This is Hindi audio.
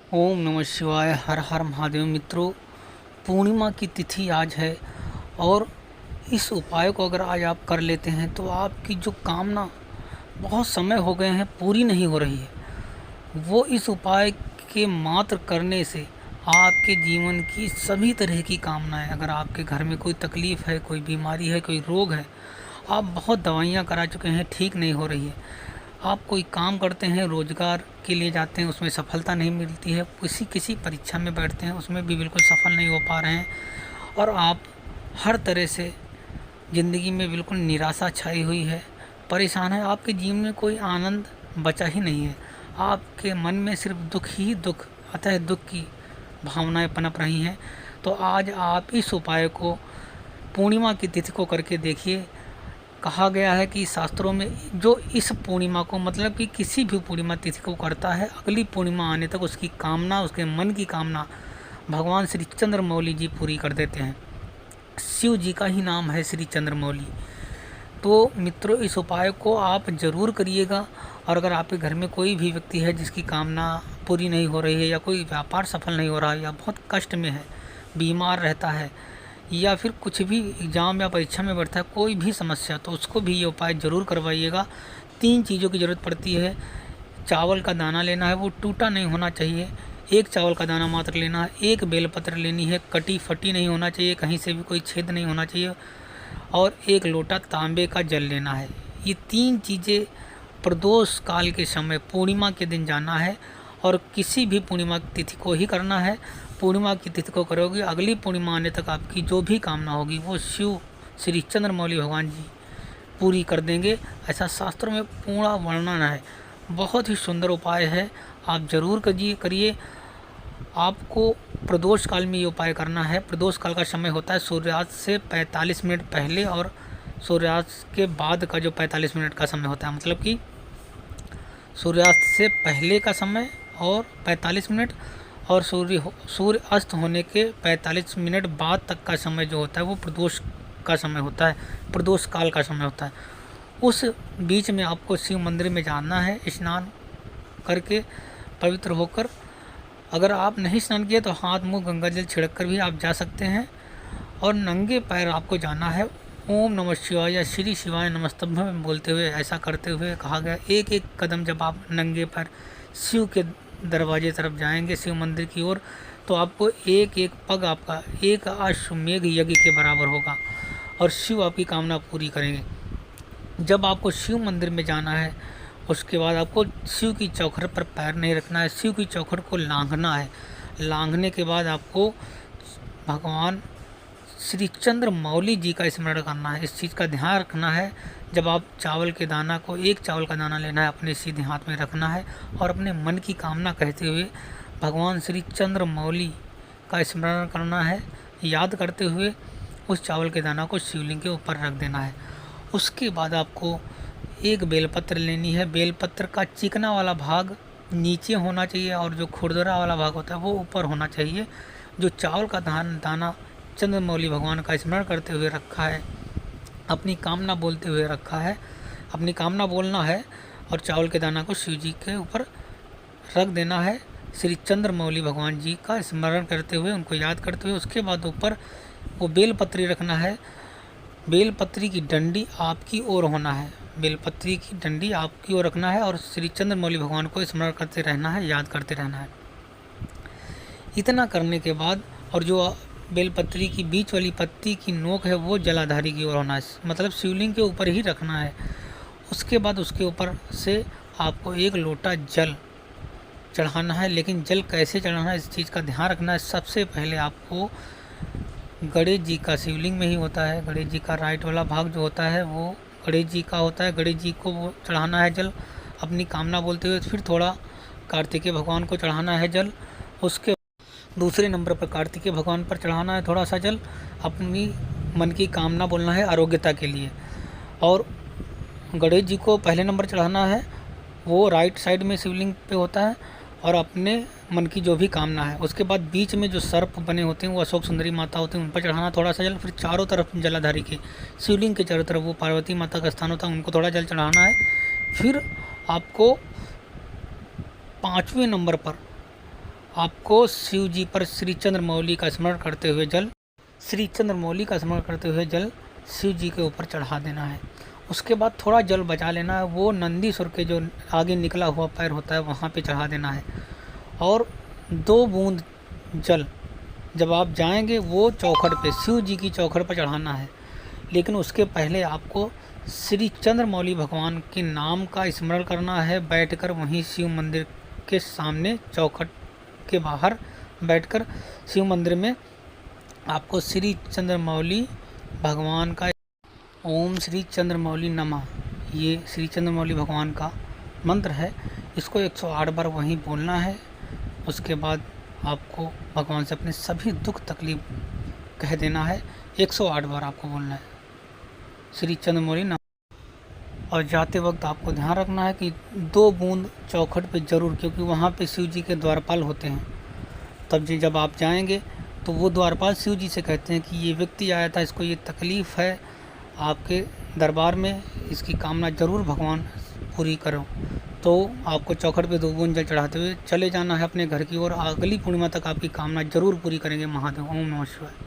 ओम नमः शिवाय। हर हर महादेव। मित्रों, पूर्णिमा की तिथि आज है और इस उपाय को अगर आज आप कर लेते हैं तो आपकी जो कामना बहुत समय हो गए हैं पूरी नहीं हो रही है, वो इस उपाय के मात्र करने से आपके जीवन की सभी तरह की कामनाएं, अगर आपके घर में कोई तकलीफ़ है, कोई बीमारी है, कोई रोग है, आप बहुत दवाइयाँ करा चुके हैं, ठीक नहीं हो रही है, आप कोई काम करते हैं, रोज़गार के लिए जाते हैं, उसमें सफलता नहीं मिलती है, किसी किसी परीक्षा में बैठते हैं, उसमें भी बिल्कुल सफल नहीं हो पा रहे हैं और आप हर तरह से ज़िंदगी में बिल्कुल निराशा छाई हुई है, परेशान है, आपके जीवन में कोई आनंद बचा ही नहीं है, आपके मन में सिर्फ दुख ही दुख, अतः दुख की भावनाएं पनप रही हैं। तो आज आप इस उपाय को पूर्णिमा की तिथि को करके देखिए। कहा गया है कि शास्त्रों में जो इस पूर्णिमा को, मतलब कि किसी भी पूर्णिमा तिथि को करता है, अगली पूर्णिमा आने तक उसकी कामना, उसके मन की कामना भगवान श्री चंद्रमौली जी पूरी कर देते हैं। शिव जी का ही नाम है श्री चंद्रमौली। तो मित्रों, इस उपाय को आप ज़रूर करिएगा। और अगर आपके घर में कोई भी व्यक्ति है जिसकी कामना पूरी नहीं हो रही है, या कोई व्यापार सफल नहीं हो रहा है, या बहुत कष्ट में है, बीमार रहता है, या फिर कुछ भी एग्ज़ाम या परीक्षा में बैठता है, कोई भी समस्या, तो उसको भी ये उपाय ज़रूर करवाइएगा। 3 चीज़ों की ज़रूरत पड़ती है। चावल का दाना लेना है, वो टूटा नहीं होना चाहिए, एक चावल का दाना मात्र लेना है, एक बेलपत्र लेनी है, कटी फटी नहीं होना चाहिए, कहीं से भी कोई छेद नहीं होना चाहिए, और एक लोटा तांबे का जल लेना है। ये 3 चीज़ें प्रदोष काल के समय पूर्णिमा के दिन जाना है और किसी भी पूर्णिमा की तिथि को ही करना है। पूर्णिमा की तिथि को करोगे, अगली पूर्णिमा आने तक आपकी जो भी कामना होगी वो शिव श्री चंद्रमौली भगवान जी पूरी कर देंगे। ऐसा शास्त्रों में पूरा वर्णन है। बहुत ही सुंदर उपाय है, आप ज़रूर करिए। आपको प्रदोष काल में ये उपाय करना है। प्रदोष काल का समय होता है सूर्यास्त से 45 मिनट पहले और सूर्यास्त के बाद का जो 45 मिनट का समय होता है, मतलब कि सूर्यास्त से पहले का समय और 45 मिनट, और सूर्य अस्त होने के 45 मिनट बाद तक का समय जो होता है वो प्रदोष का समय होता है, प्रदोष काल का समय होता है। उस बीच में आपको शिव मंदिर में जाना है, स्नान करके पवित्र होकर। अगर आप नहीं स्नान किए तो हाथ मुंह गंगा जल छिड़क कर भी आप जा सकते हैं, और नंगे पैर आपको जाना है। ओम नमः शिवाय या श्री शिवाय नमस्तभ्यम बोलते हुए, ऐसा करते हुए कहा गया। एक एक कदम जब आप नंगे पैर शिव के दरवाजे तरफ जाएंगे, शिव मंदिर की ओर, तो आपको एक एक पग आपका एक अश्वमेघ यज्ञ के बराबर होगा और शिव आपकी कामना पूरी करेंगे। जब आपको शिव मंदिर में जाना है, उसके बाद आपको शिव की चौखट पर पैर नहीं रखना है, शिव की चौखट को लांघना है। लांघने के बाद आपको भगवान श्री चंद्रमौली जी का स्मरण करना है। इस चीज़ का ध्यान रखना है, जब आप चावल के दाना को, एक चावल का दाना लेना है, अपने सीधे हाथ में रखना है और अपने मन की कामना कहते हुए भगवान श्री चंद्रमौली का स्मरण करना है। याद करते हुए उस चावल के दाना को शिवलिंग के ऊपर रख देना है। उसके बाद आपको एक बेलपत्र लेनी है। बेलपत्र का चिकना वाला भाग नीचे होना चाहिए और जो खुरदरा वाला भाग होता है वो ऊपर होना चाहिए। जो चावल का दाना चंद्रमौली भगवान का स्मरण करते हुए रखा है, अपनी कामना बोलते हुए रखा है, अपनी कामना बोलना है और चावल के दाना को शिव जी के ऊपर रख देना है, श्री चंद्रमौली भगवान जी का स्मरण करते हुए, उनको याद करते हुए। उसके बाद ऊपर वो बेलपत्री रखना है। बेलपत्री की डंडी आपकी ओर होना है, बेलपत्री की डंडी आपकी ओर रखना है और श्री चंद्रमौली भगवान को स्मरण करते रहना है, याद करते रहना है। इतना करने के बाद, और जो बेलपत्री की बीच वाली पत्ती की नोक है वो जलाधारी की ओर होना है, मतलब शिवलिंग के ऊपर ही रखना है। उसके बाद उसके ऊपर से आपको एक लोटा जल चढ़ाना है। लेकिन जल कैसे चढ़ाना है, इस चीज़ का ध्यान रखना है। सबसे पहले आपको गणेश जी का, शिवलिंग में ही होता है, गणेश जी का राइट वाला भाग जो होता है वो गणेश जी का होता है। गणेश जी को वो चढ़ाना है जल, अपनी कामना बोलते हुए। फिर थोड़ा कार्तिकेय भगवान को चढ़ाना है जल। उसके दूसरे नंबर पर कार्तिकेय भगवान पर चढ़ाना है थोड़ा सा जल, अपनी मन की कामना बोलना है आरोग्यता के लिए। और गणेश जी को पहले नंबर चढ़ाना है, वो राइट साइड में शिवलिंग पे होता है, और अपने मन की जो भी कामना है। उसके बाद बीच में जो सर्प बने होते हैं वो अशोक सुंदरी माता होती हैं, उन पर चढ़ाना थोड़ा सा जल। फिर चारों तरफ जलाधारी के, शिवलिंग के चारों तरफ वो पार्वती माता का स्थान होता है, उनको थोड़ा जल चढ़ाना है। फिर आपको 5वें नंबर पर आपको शिव जी पर श्री चंद्रमौली का स्मरण करते हुए जल शिव जी के ऊपर चढ़ा देना है। उसके बाद थोड़ा जल बचा लेना है, वो नंदीश्वर के जो आगे निकला हुआ पैर होता है वहाँ पे चढ़ा देना है। और 2 बूंद जल जब आप जाएंगे वो चौखट पे, शिव जी की चौखट पर चढ़ाना है। लेकिन उसके पहले आपको श्री चंद्रमौली भगवान के नाम का स्मरण करना है, बैठकर वहीं शिव मंदिर के सामने चौखट के बाहर बैठकर शिव मंदिर में आपको श्री चंद्रमौली भगवान का ओम श्री चंद्रमौली नमः, ये श्री चंद्रमौली भगवान का मंत्र है, इसको 108 बार वहीं बोलना है। उसके बाद आपको भगवान से अपने सभी दुख तकलीफ कह देना है, 108 बार आपको बोलना है श्री चंद्रमौली नमः। और जाते वक्त आपको ध्यान रखना है कि 2 बूंद चौखट पे ज़रूर, क्योंकि वहाँ पे शिव जी के द्वारपाल होते हैं। तब जब आप जाएंगे तो वो द्वारपाल शिव जी से कहते हैं कि ये व्यक्ति आया था, इसको ये तकलीफ़ है आपके दरबार में, इसकी कामना ज़रूर भगवान पूरी करो। तो आपको चौखट पे 2 बूंद जल चढ़ाते हुए चले जाना है अपने घर की ओर। अगली पूर्णिमा तक आपकी कामना ज़रूर पूरी करेंगे महादेव। ओम नमः शिवाय।